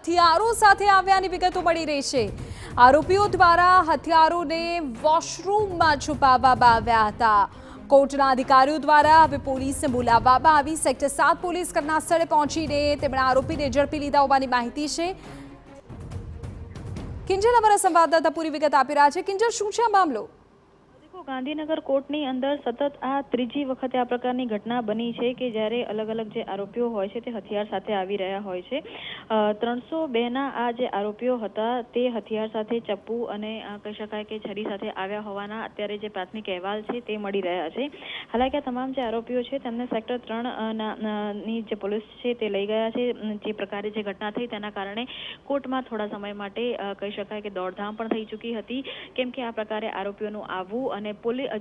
હથિયારો સાથે આવ્યાની વિગતો મળી રહી છે। આરોપીઓ દ્વારા હથિયારોને વોશરૂમમાં છુપાવવામાં આવ્યા હતા। કોર્ટના અધિકારીઓ દ્વારા હવે પોલીસને બોલાવવામાં આવી। સેક્ટર 7 પોલીસ ઘટના સ્થળે પહોંચીને તેમણે આરોપીને ઝડપી લીધા હોવાની માહિતી છે। કિંજલ અમારા સંવાદદાતા પૂરી વિગત આપી રહ્યા છે। કિંજલ, શું છે આ મામલો? ગાંધીનગર કોર્ટની અંદર સતત આ ત્રીજી વખતે આ પ્રકારની ઘટના બની છે કે જ્યારે અલગ અલગ જે આરોપીઓ હોય છે તે હથિયાર સાથે આવી રહ્યા હોય છે। 302 ના આ જે આરોપીઓ હતા તે હથિયાર સાથે ચપ્પુ અને કહી શકાય કે છરી સાથે આવ્યા હોવાના અત્યારે જે પ્રાથમિક અહેવાલ છે તે મળી રહ્યા છે। હાલાકી આ તમામ જે આરોપીઓ છે તેમને સેક્ટર 3 ની જે પોલીસ છે તે લઈ ગયા છે। જે પ્રકારે જે ઘટના થઈ તેના કારણે કોર્ટમાં થોડા સમય માટે કહી શકાય કે દોડધામ પણ થઈ ચૂકી હતી, કેમ કે આ પ્રકારે આરોપીઓનું આવવું અને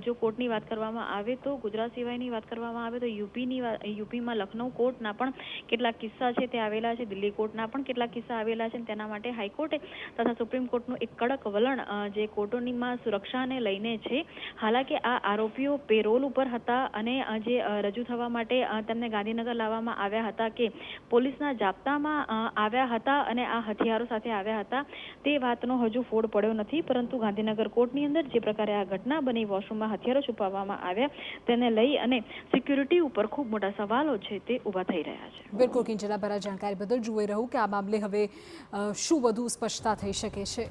જો કોર્ટની વાત કરવામાં આવે તો ગુજરાત સિવાયની વાત કરવામાં આવે તો યુપીમાં લખનઉ કોર્ટના પણ કેટલાક કિસ્સા છે તે આવેલા છે, દિલ્હી કોર્ટના પણ કેટલાક કિસ્સા આવેલા છે। તેના માટે હાઈકોર્ટે તથા સુપ્રીમ કોર્ટનું એક કડક વલણ જે કોર્ટોનીમાં સુરક્ષાને લઈને છે। હાલાકી આ આરોપીઓ પેરોલ ઉપર હતા અને જે રજૂ થવા માટે તેમને ગાંધીનગર લાવવામાં આવ્યા હતા કે પોલીસના જાપ્તામાં આવ્યા હતા અને આ હથિયારો સાથે આવ્યા હતા તે વાતનો હજુ ફોડ પડ્યો નથી, પરંતુ ગાંધીનગર કોર્ટની અંદર જે પ્રકારે આ ઘટના બની, વોશરૂમમાં હથિયારો છુપાવવામાં આવ્યા, તેને લઈ અને સિક્યુરિટી ઉપર ખૂબ મોટા સવાલો છે તે ઊભા થઈ રહ્યા છે। બિલકુલ કિંજલ, આભાર જાણકારી બદલ। જોઈ રહ્યું કે આ મામલે હવે શું વધુ સ્પષ્ટતા થઈ શકે છે।